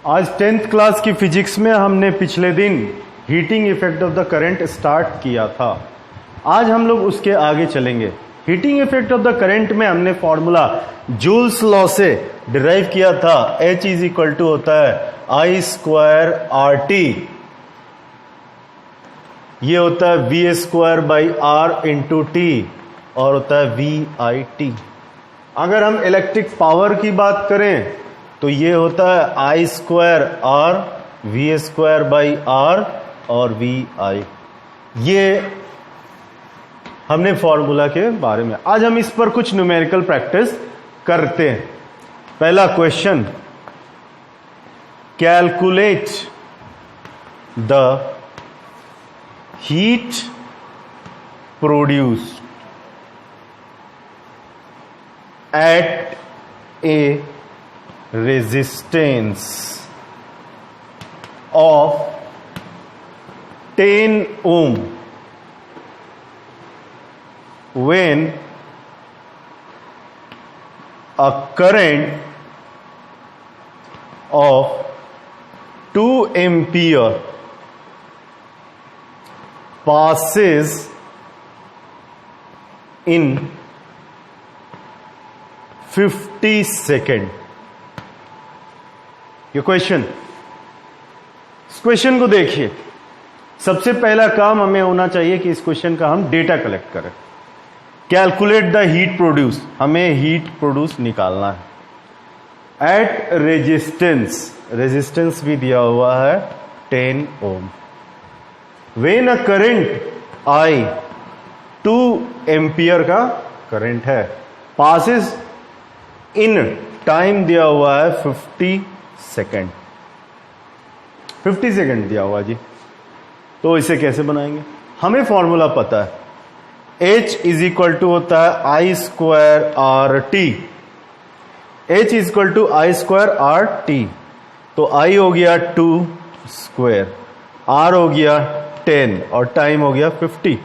आज 10th class की physics में हमने पिछले दिन heating effect of the current start किया था। आज हम लोग उसके आगे चलेंगे। Heating effect of the current में हमने फॉर्मूला जूल्स लॉ से डिराइव किया था। H इज इक्वल टू होता है I स्क्वायर RT, ये होता है V square by R into T और होता है VIT। अगर हम इलेक्ट्रिक पावर की बात करें तो ये होता है I square R V square by R और VI। ये हमने फॉर्मूला के बारे में। आज हम इस पर कुछ न्यूमेरिकल प्रैक्टिस करते हैं। पहला question, calculate the heat produced at a resistance of 10 ohm when a current of 2 ampere passes in 50 second. ये क्वेश्चन, इस क्वेश्चन को देखिए। सबसे पहला काम हमें होना चाहिए कि इस क्वेश्चन का हम डेटा कलेक्ट करें। कैलकुलेट द हीट प्रोड्यूस, हमें हीट प्रोड्यूस निकालना है एट रेजिस्टेंस, रेजिस्टेंस भी दिया हुआ है 10 ohm. When a current I 2 ampere का करंट है, पासिस इन टाइम दिया हुआ है 50 सेकेंड। 50 सेकेंड दिया हुआ जी। तो इसे कैसे बनाएंगे? हमें फॉर्मूला पता है। H इज इक्वल टू होता है I square RT। H is equal to I square RT। तो I हो गया 2 स्क्वायर, R हो गया 10 और टाइम हो गया 50।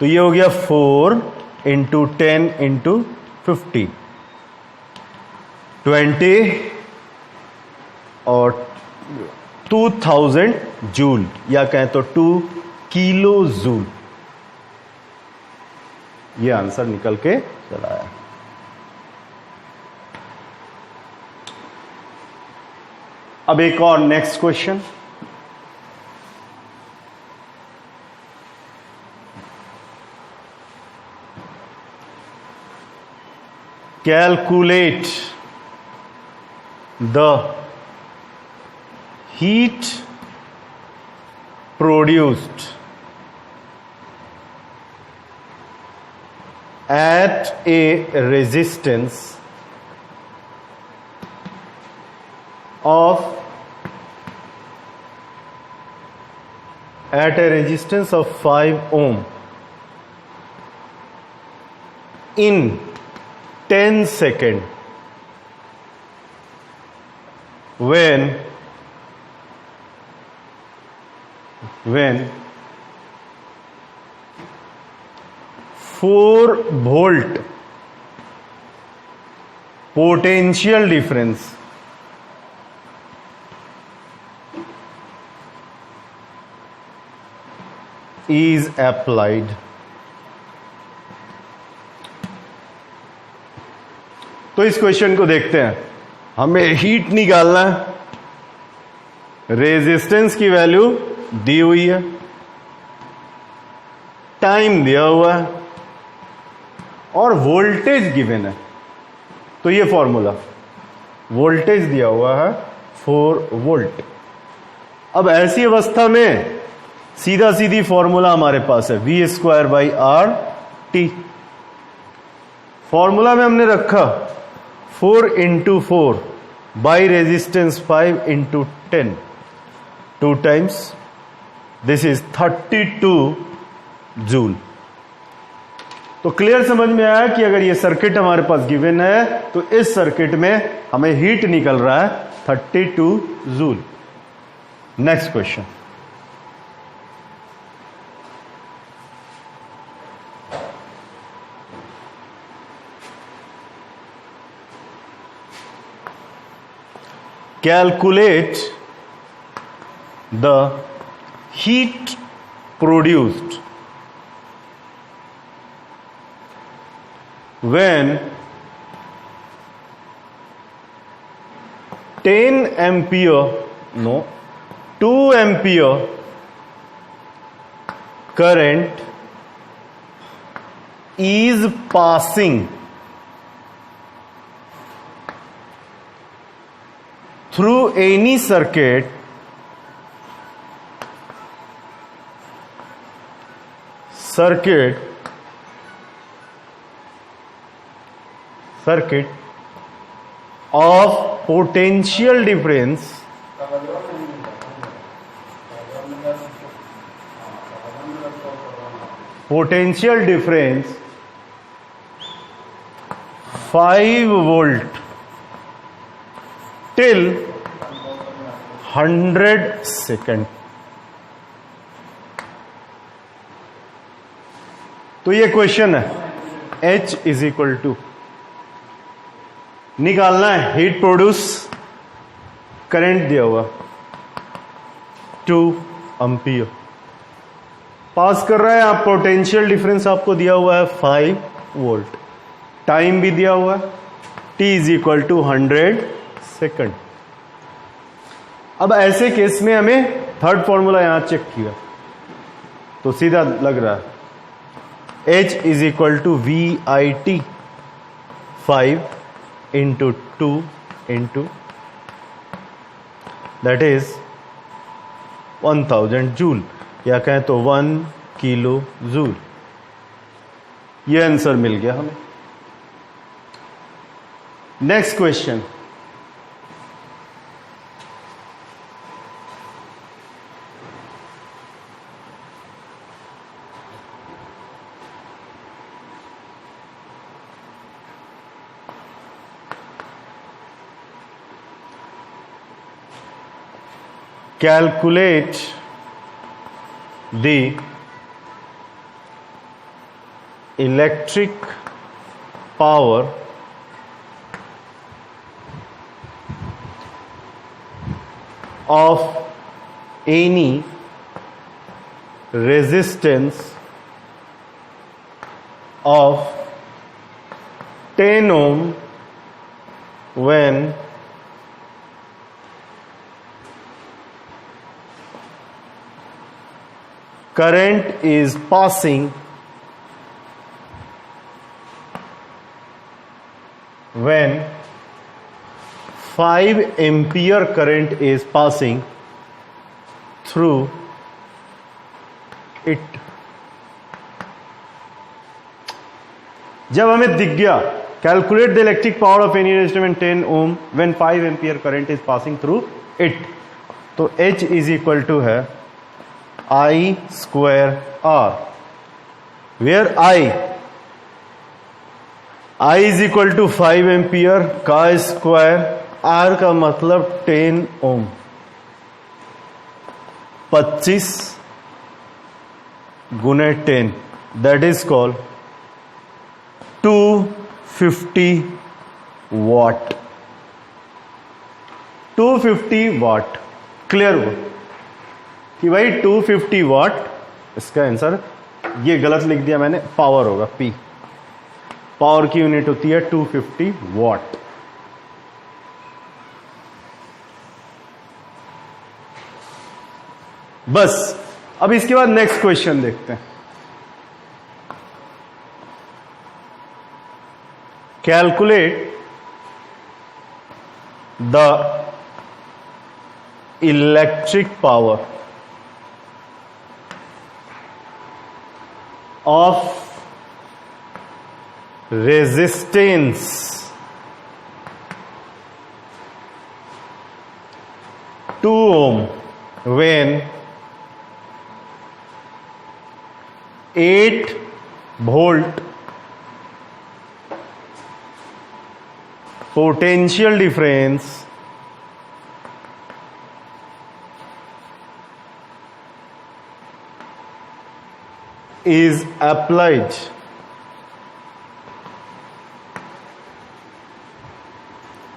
तो ये हो गया 4 इंटू 10 इंटू 50, 20 और 2000 जूल, या कहें तो 2 किलो जूल। ये आंसर निकल के चला है। अब एक और next question, calculate the heat produced at a resistance of 5 ohm in 10 seconds when 4 volt potential difference is applied। तो इस क्वेश्चन को देखते हैं। हमें हीट निकालना है, रेजिस्टेंस की वैल्यू दी हुई है, टाइम दिया हुआ है और वोल्टेज गिवन है। तो ये फॉर्मूला, वोल्टेज दिया हुआ है 4 वोल्ट। अब ऐसी अवस्था में सीधा सीधी फॉर्मूला हमारे पास है V square by R T। Formula में हमने रखा 4 into 4 by resistance 5 into 10, 2 times, this is 32 joule. तो क्लियर समझ में आया कि अगर ये सर्किट हमारे पास गिवन है तो इस सर्किट में हमें हीट निकल रहा है 32 joule. Next question, calculate the heat produced when 10 ampere, no, 2 ampere current is passing through any circuit of potential difference potential difference 5 volt till 100 second. तो ये क्वेश्चन है, H इज इक्वल टू निकालना है heat produce, current दिया हुआ 2 ampere पास कर रहा है, आप पोटेंशियल डिफरेंस आपको दिया हुआ है 5 वोल्ट, टाइम भी दिया हुआ है T is equal to 100 second. अब ऐसे केस में हमें थर्ड फॉर्मूला यहां चेक किया तो सीधा लग रहा है H is equal to VIT 5 into 2 into that is 1000 joule, या कहें तो 1 किलो जूल। ये आंसर मिल गया हमें। Next question, calculate the electric power of any resistance of 10 ohm when current is passing when 5 ampere current is passing through it। जब हमें दिख गया calculate the electric power of any resistance 10 ohm when 5 ampere current is passing through it, तो H is equal to है I square R, where I is equal to 5 ampere का square, R का मतलब 10 ohm, 25 गुने 10 that is called 250 watt. 250 watt clear हुआ कि भाई 250 वाट इसका आंसर, ये गलत लिख दिया मैंने, पावर होगा P, पावर की यूनिट होती है 250 वाट। बस अब इसके बाद नेक्स्ट क्वेश्चन देखते हैं। Calculate the electric power of resistance to ohm when 8 volt potential difference is applied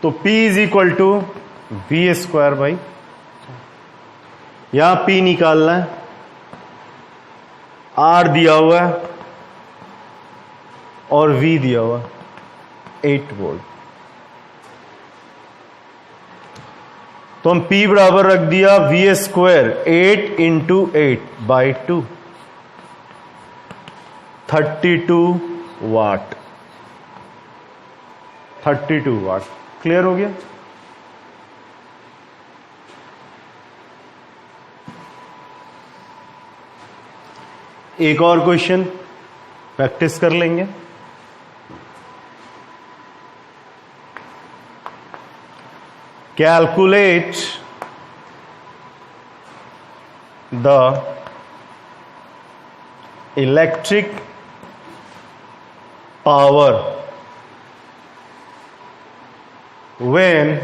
तो P is equal to V square by, यहां पी निकालना है, आर दिया हुआ है और वी दिया हुआ 8 वोल्ट। तो हम P बराबर रख दिया V square 8 into 8/2, 32 watt. 32 watt. Clear हो गया? एक और क्वेश्चन प्रैक्टिस कर लेंगे। Calculate the electric power when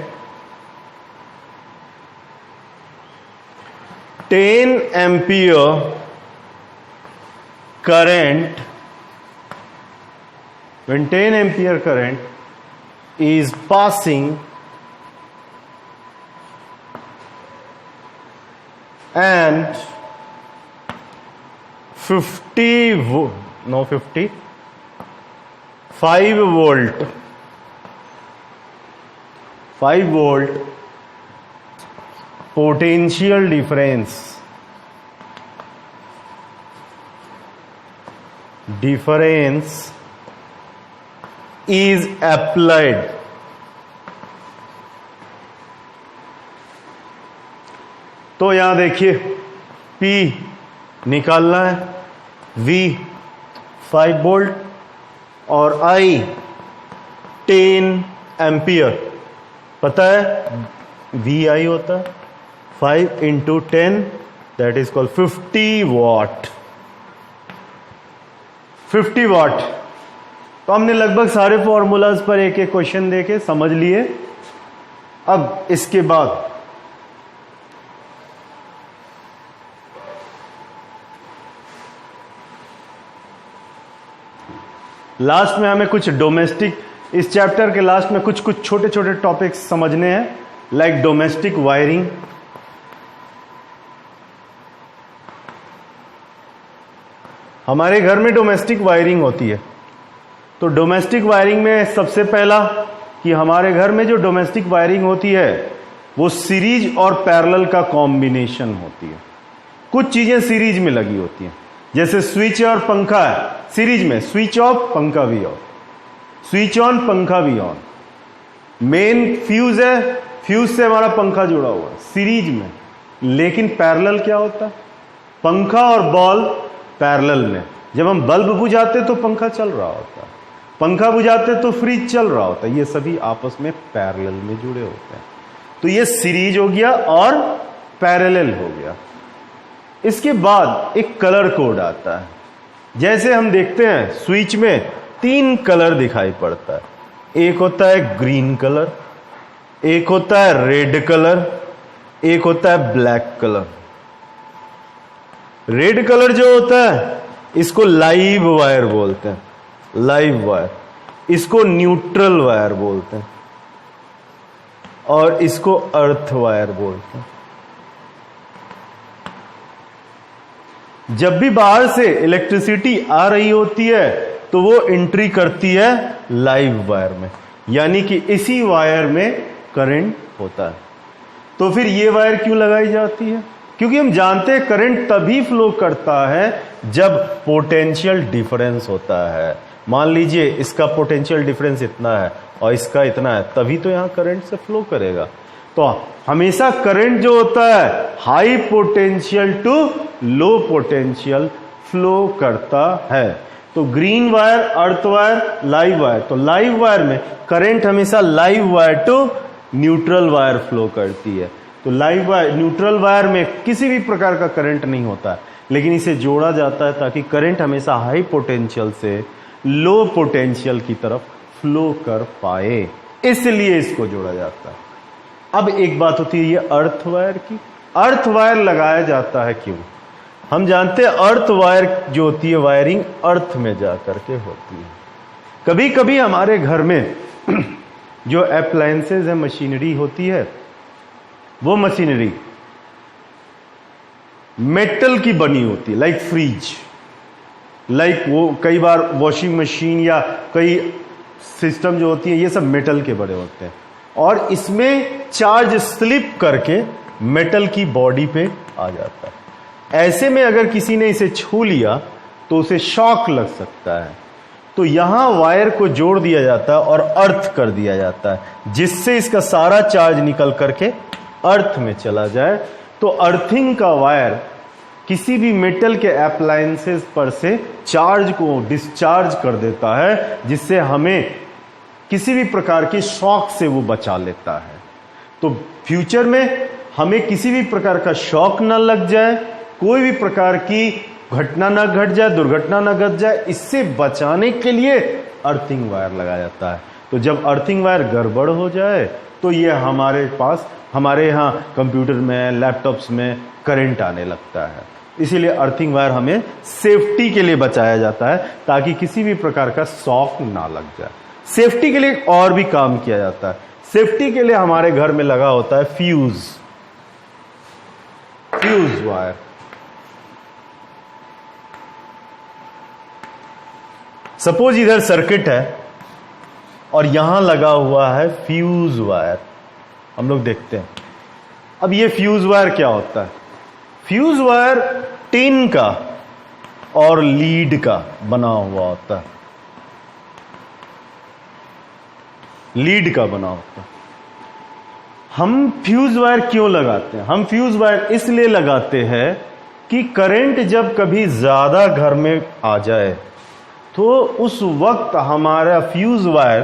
10 ampere current is passing and 5 volt potential difference is applied तो यहां देखिए P निकालना है, V 5 वोल्ट और I 10 एम्पियर। पता है VI होता है 5 इंटू 10, दैट इज कॉल्ड 50 वाट। 50 वाट। तो हमने लगभग सारे फॉर्मूलाज पर एक एक क्वेश्चन देके समझ लिए। अब इसके बाद लास्ट में हमें कुछ डोमेस्टिक, इस चैप्टर के लास्ट में कुछ छोटे छोटे टॉपिक्स समझने हैं, लाइक डोमेस्टिक वायरिंग। हमारे घर में डोमेस्टिक वायरिंग होती है, तो डोमेस्टिक वायरिंग में सबसे पहला कि हमारे घर में जो डोमेस्टिक वायरिंग होती है वो सीरीज और पैरेलल का कॉम्बिनेशन होती है। कुछ चीजें सीरीज में लगी होती हैं, जैसे स्विच और पंखा है सीरीज में, स्विच ऑफ पंखा भी ऑफ, स्विच ऑन पंखा भी ऑन। मेन फ्यूज है, फ्यूज से हमारा पंखा जुड़ा हुआ है सीरीज में। लेकिन पैरेलल क्या होता है? पंखा और बॉल पैरेलल में। जब हम बल्ब बुझाते तो पंखा चल रहा होता है, पंखा बुझाते तो फ्रिज चल रहा होता है। ये सभी आपस में पैरेलल में जुड़े होते हैं। तो ये सीरीज हो गया और पैरेलल हो गया। इसके बाद एक कलर कोड आता है। जैसे हम देखते हैं स्विच में 3 कलर दिखाई पड़ता है। एक होता है ग्रीन कलर, एक होता है रेड कलर, एक होता है ब्लैक कलर। रेड कलर जो होता है इसको लाइव वायर बोलते हैं, लाइव वायर। इसको न्यूट्रल वायर बोलते हैं और इसको अर्थ वायर बोलते हैं। जब भी बाहर से इलेक्ट्रिसिटी आ रही होती है तो वो एंट्री करती है लाइव वायर में, यानी कि इसी वायर में करंट होता है। तो फिर ये वायर क्यों लगाई जाती है? क्योंकि हम जानते हैं करंट तभी फ्लो करता है जब पोटेंशियल डिफरेंस होता है। मान लीजिए इसका पोटेंशियल डिफरेंस इतना है और इसका इतना है, तभी तो यहां करंट से फ्लो करेगा। तो हमेशा करंट जो होता है high potential to low potential flow करता है। तो green wire, earth wire, live wire. तो लाइव वायर में करंट हमेशा live wire to neutral wire flow करती है। तो लाइव वायर, न्यूट्रल वायर में किसी भी प्रकार का करंट नहीं होता है, लेकिन इसे जोड़ा जाता है ताकि करंट हमेशा हाई पोटेंशियल से लो पोटेंशियल की तरफ फ्लो कर पाए, इसलिए इसको जोड़ा जाता है। अब एक बात होती है ये अर्थ वायर की। अर्थ वायर लगाया जाता है क्यों? हम जानते हैं अर्थ वायर जो होती है वायरिंग अर्थ में जा करके होती है। कभी कभी हमारे घर में जो अप्लायंसेज है, मशीनरी होती है, वो मशीनरी मेटल की बनी होती है, लाइक फ्रिज, लाइक वो कई बार वॉशिंग मशीन या कई सिस्टम जो होती है ये सब मेटल के बने होते हैं, और इसमें चार्ज स्लिप करके मेटल की बॉडी पे आ जाता है। ऐसे में अगर किसी ने इसे छू लिया तो उसे शॉक लग सकता है, तो यहां वायर को जोड़ दिया जाता है और अर्थ कर दिया जाता है, जिससे इसका सारा चार्ज निकल करके अर्थ में चला जाए। तो अर्थिंग का वायर किसी भी मेटल के अप्लायंसेस पर से चार्ज को डिस्चार्ज कर देता है, जिससे हमें किसी भी प्रकार की शॉक से वो बचा लेता है। तो फ्यूचर में हमें किसी भी प्रकार का शॉक ना लग जाए, कोई भी प्रकार की घटना ना घट जाए, दुर्घटना ना घट जाए, इससे बचाने के लिए अर्थिंग वायर लगाया जाता है। तो जब अर्थिंग वायर गड़बड़ हो जाए तो ये हमारे यहाँ कंप्यूटर में, लैपटॉप्स में करंट आने लगता है। इसीलिए अर्थिंग वायर हमें सेफ्टी के लिए बचाया जाता है, ताकि किसी भी प्रकार का शॉक ना लग जाए। सेफ्टी के लिए और भी काम किया जाता है। सेफ्टी के लिए हमारे घर में लगा होता है फ्यूज वायर। सपोज इधर सर्किट है और यहां लगा हुआ है फ्यूज वायर, हम लोग देखते हैं। अब ये फ्यूज वायर क्या होता है? फ्यूज वायर टिन का और लीड का बना हुआ होता है, लीड का बना होता है। हम फ्यूज वायर क्यों लगाते हैं? हम फ्यूज वायर इसलिए लगाते हैं कि करंट जब कभी ज्यादा घर में आ जाए तो उस वक्त हमारा फ्यूज वायर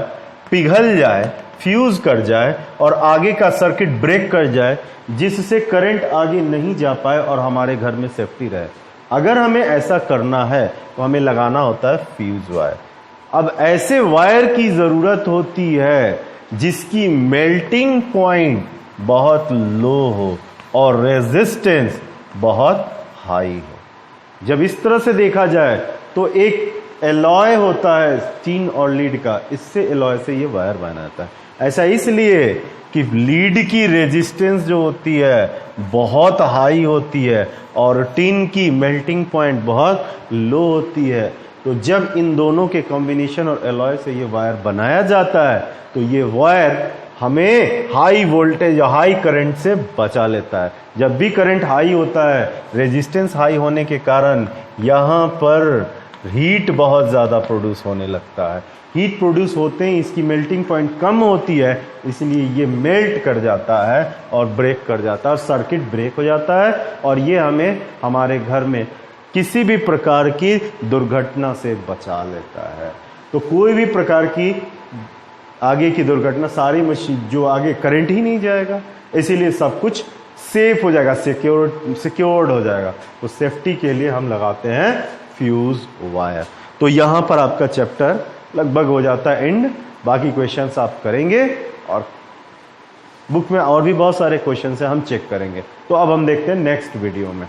पिघल जाए, फ्यूज कर जाए और आगे का सर्किट ब्रेक कर जाए, जिससे करंट आगे नहीं जा पाए और हमारे घर में सेफ्टी रहे। अगर हमें ऐसा करना है तो हमें लगाना होता है फ्यूज वायर। अब ऐसे वायर की जरूरत होती है जिसकी मेल्टिंग पॉइंट बहुत लो हो और रेजिस्टेंस बहुत हाई हो। जब इस तरह से देखा जाए तो एक एलॉय होता है टिन और लीड का, इससे एलॉय से ये वायर बना जाता है। ऐसा इसलिए कि लीड की रेजिस्टेंस जो होती है बहुत हाई होती है और टिन की मेल्टिंग पॉइंट बहुत लो होती है। तो जब इन दोनों के कॉम्बिनेशन और एलॉय से ये वायर बनाया जाता है तो ये वायर हमें हाई वोल्टेज या हाई करंट से बचा लेता है। जब भी करंट हाई होता है, रेजिस्टेंस हाई होने के कारण यहाँ पर हीट बहुत ज़्यादा प्रोड्यूस होने लगता है। हीट प्रोड्यूस होते ही इसकी मेल्टिंग पॉइंट कम होती है, इसलिए ये मेल्ट कर जाता है और ब्रेक कर जाता है और सर्किट ब्रेक हो जाता है, और ये हमें हमारे घर में किसी भी प्रकार की दुर्घटना से बचा लेता है। तो कोई भी प्रकार की आगे की दुर्घटना, सारी मशीन जो आगे करंट ही नहीं जाएगा, इसीलिए सब कुछ सेफ हो जाएगा, सिक्योर्ड हो जाएगा। तो सेफ्टी के लिए हम लगाते हैं फ्यूज वायर। तो यहां पर आपका चैप्टर लगभग हो जाता है एंड। बाकी क्वेश्चंस आप करेंगे और बुक में और भी बहुत सारे क्वेश्चंस हैं, हम चेक करेंगे। तो अब हम देखते हैं नेक्स्ट वीडियो में।